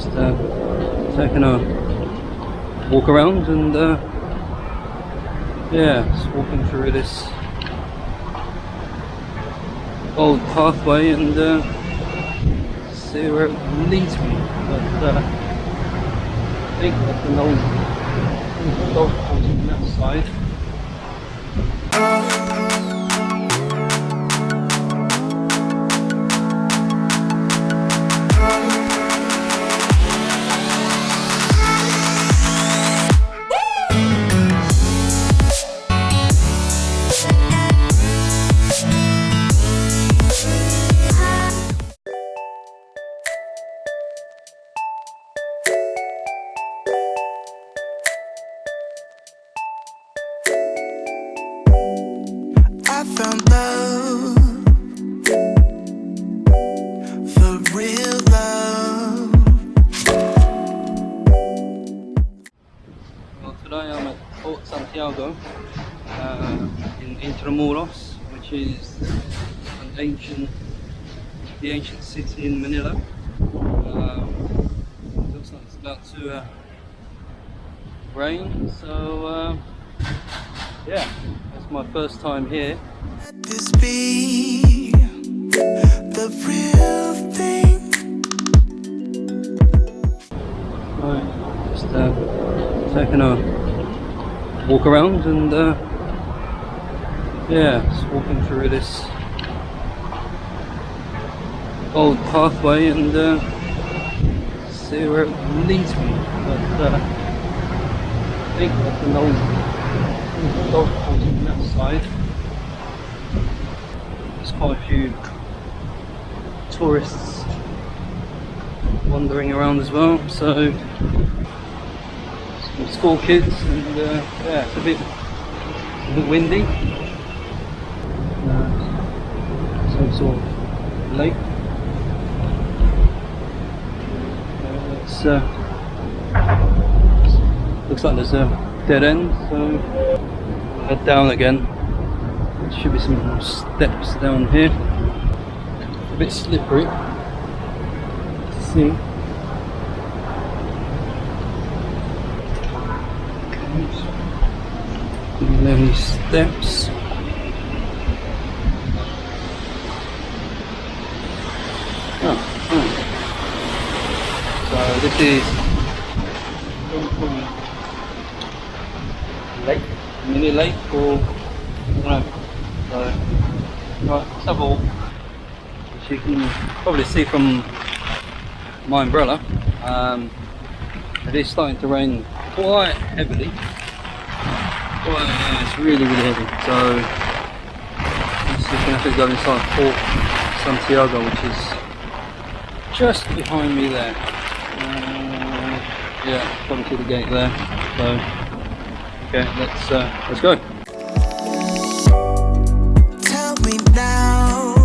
Just taking a walk around and yeah, just walking through this old pathway and see where it leads me. But I think that's an old golf course on that side. I found love, for real love. Well, today I'm at Port Santiago in Intramuros, which is the ancient city in Manila. Looks like it's about to rain, so yeah, that's my first time here. Let this be the real thing. Right, just taking a walk around and yeah, just walking through this old pathway and see where it leads me. But I think that's an old golf course on that side. There's quite a few tourists wandering around as well, so some school kids, and yeah, it's a bit windy. Some sort of lake. It's looks like there's a dead end, so head down again. There should be some more steps down here. A bit slippery to see. And then these steps. Oh, so this is lake, mini lake, or I don't know. So, right, let's have a walk. As you can probably see from my umbrella, it is starting to rain quite heavily. It's really heavy. So I'm just going to have to go inside Port Santiago, which is just behind me there. Yeah, probably see the gate there. So okay, let's go. Tell me now.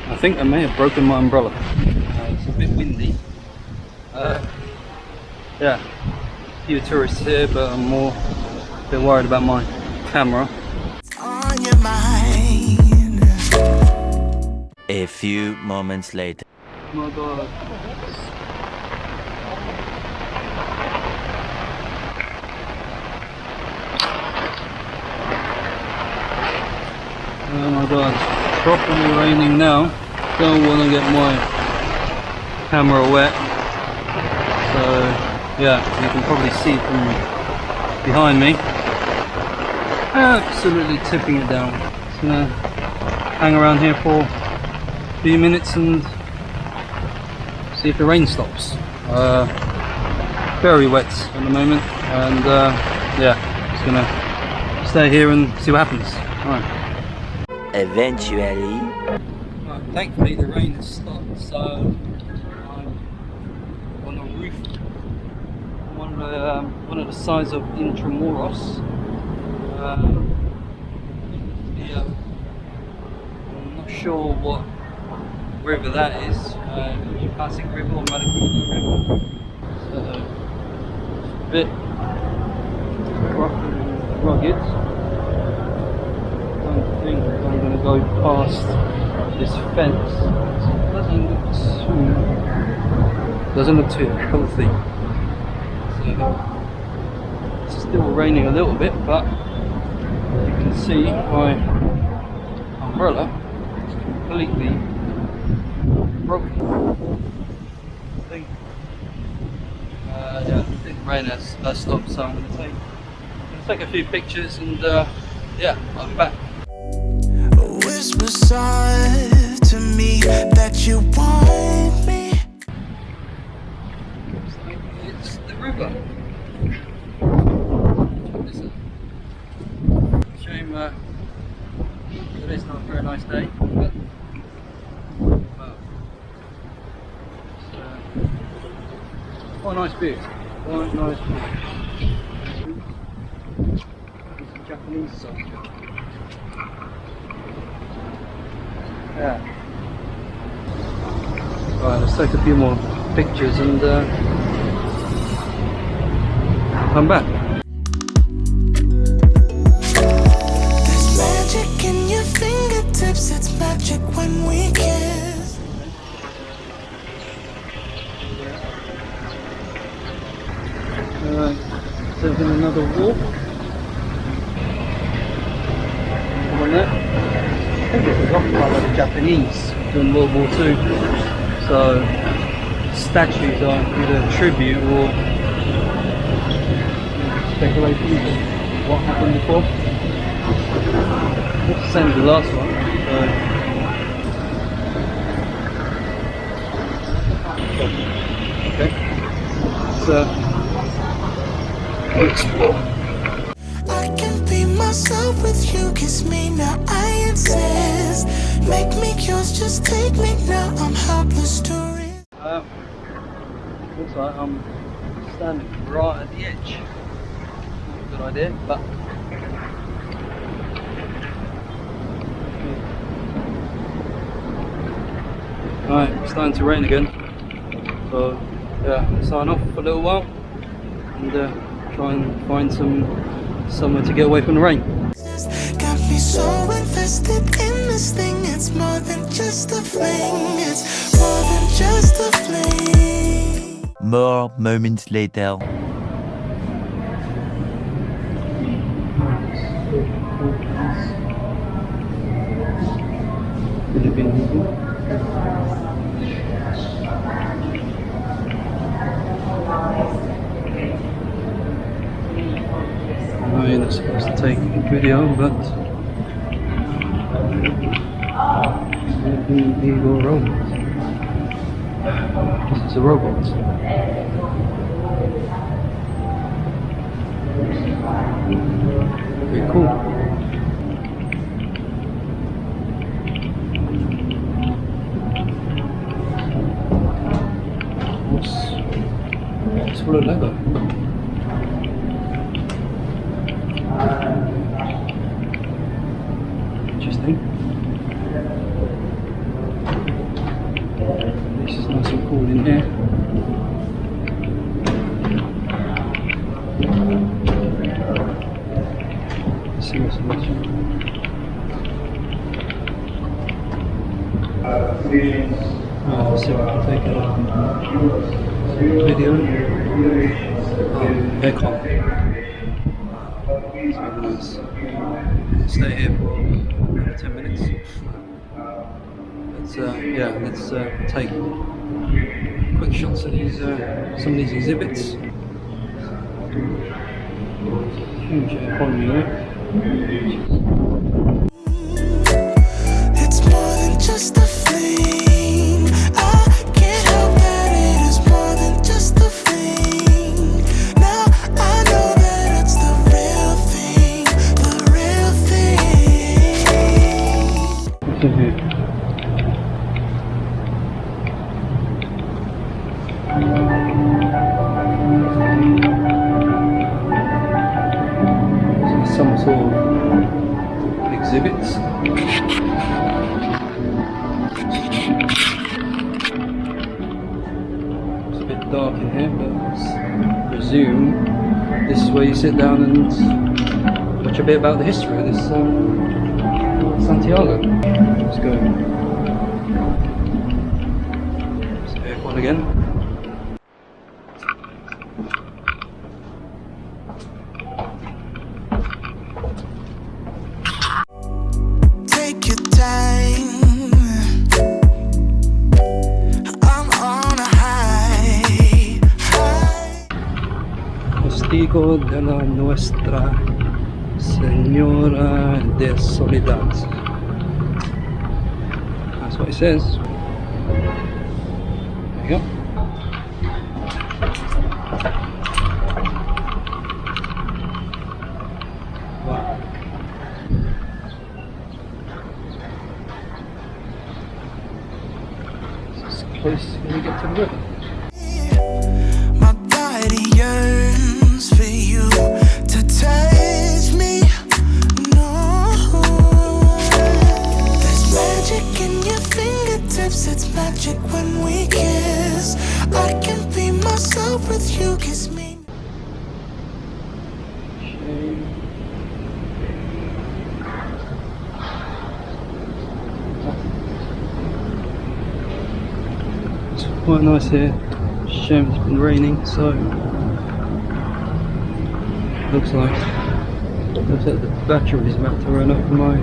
I think I may have broken my umbrella. It's a bit windy. Yeah, a few tourists here, but I'm more a bit worried about my camera. On your mind. A few moments later. Oh my god. Oh my god, it's properly raining now. Don't want to get my camera wet. So yeah, you can probably see from behind me. Absolutely tipping it down. Just gonna hang around here for a few minutes and see if the rain stops. Very wet at the moment, and yeah, just gonna stay here and see what happens. Alright. Eventually. Right, thankfully the rain has stopped, so I'm on the roof, one of the sides of Intramuros. Yeah, I'm not sure what river that is. Classic river or Medical river. So it's a bit rough and rugged. Don't think I'm going to go go past this fence. It doesn't look too healthy. So, it's still raining a little bit, but you can see my umbrella is completely broken. Yeah, I think the rain has stopped, so I'm going to take a few pictures and yeah, I'll be back. Whisper soft to me that you want me. It's the river. Shame today's not a very nice day, but well, quite a nice view. Quite a nice view. Some Japanese stuff. Yeah. Right, let's take a few more pictures and come back. There's magic in your fingertips, it's magic when we kiss. Alright, taking another walk. I think it was occupied by the Japanese during World War II. So statues are either a tribute or speculation of what happened before. It's the same as the last one. So, okay. Explore. I can be myself with you, kiss me now, I insist. Make me yours, just take me now, I'm helpless to resist. Looks like I'm standing right at the edge. Not a good idea, but right, it's starting to rain again. So yeah, I'll sign off for a little while and try and find somewhere to get away from the rain. Got me so invested in this thing, it's more than just a fling, it's more than just a fling. More moments later. Oh, you're not supposed to take video, but illegal robot. This is a robot. Very cool. It's full of Lego. Interesting. This is nice and cool in here. Let's see what's watching. Let's see if I can take a video. Oh, aircon. It's really nice. Stay here for 10 minutes. Let's take quick shots of these some of these exhibits. Huge economy there. It's more than just a fling, I can't help that it is more than just a fling. Now I know that it's the real thing, the real thing. What's in here? Some sort of exhibits. It's a bit dark in here, but I presume this is where you sit down and watch a bit about the history of this Santiago. Let's go. It's the airport again. Take your time. I'm on a high. Testigo de la Nuestra Señora de Soledad. That's what it says. There you go. Wow. This is close when we get to the river. My body yearns for you to touch me. No, there's magic in your fingertips. It's magic when we kiss. I can be myself with you. Kiss me. It's quite nice here. Shame it's been raining, so looks like the battery is about to run out for my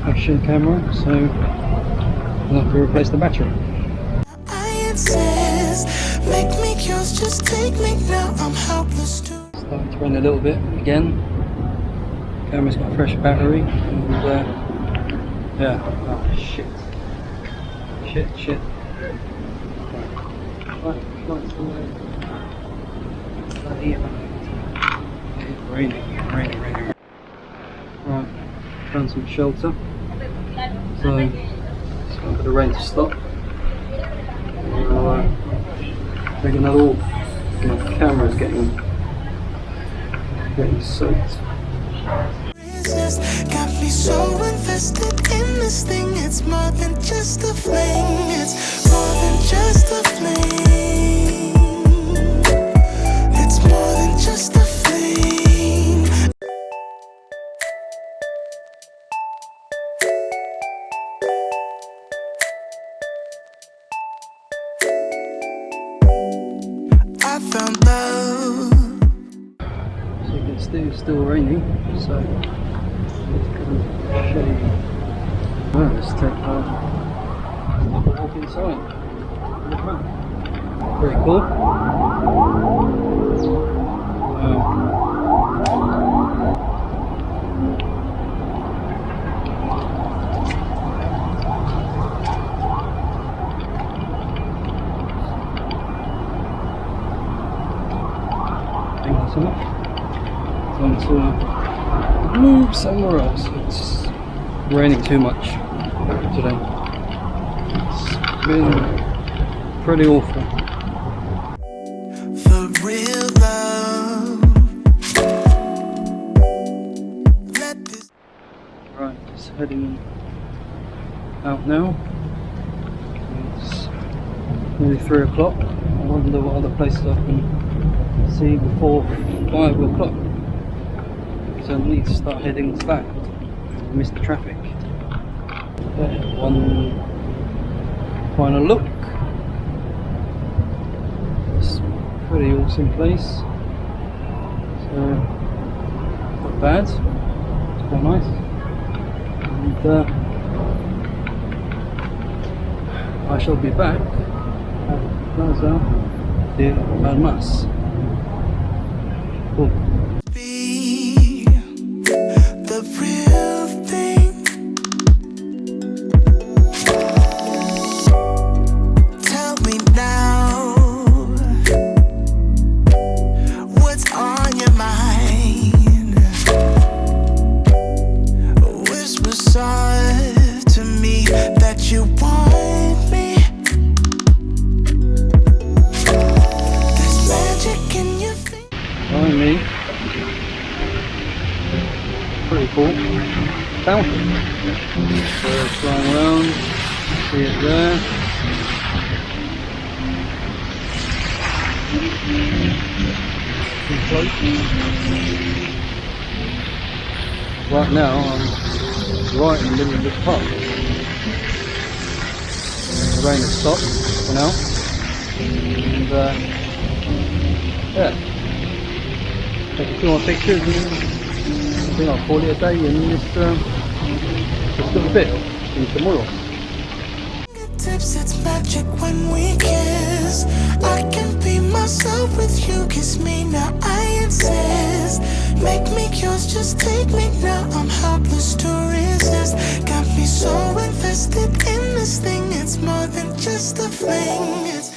action camera, so I'll have to replace the battery. I insist. Make me yours. Just take me now. I'm helpless too. Starting to run a little bit again. Camera's got a fresh battery, and yeah. Oh shit! Shit! Right, raining. Right, found some shelter. So it's time for the rain to stop. I'll take another walk. My camera's getting soaked. Resist. Got me so invested in this thing. It's more than just a fling. It's more than just a fling. It's more than just a fling. I found love. So you can see it's still raining, so it's going to show you. Well, let's take a walk inside. Look around. Very cool. Wow. Thank you so much. Time to move somewhere else. It's raining too much today. It's been pretty awful. For real love. Let this Right, just heading out now. It's nearly 3 o'clock. I wonder what other places I can see before 5 o'clock. So I need to start heading back. I missed the traffic. One final look. It's a pretty awesome place. So not bad. It's quite nice. And I shall be back at Plaza de Palmas. Cool. be the real thing. Tell me now, what's on your mind? Whisper soft to me that you want me. There's magic in your face. Behind me, pretty cool fountain. So flying around, see it there. Too close. Right now I'm right in the middle of this park. The rain has stopped for now, and yeah, take a few more pictures, and I think I'll call it a day in this little bit in Intramuros. Tips, it's magic when we kiss. I can be myself with you, kiss me now, I insist. Make me yours, just take me now, I'm helpless to resist. Got me so invested in this thing, it's more than just a fling. It's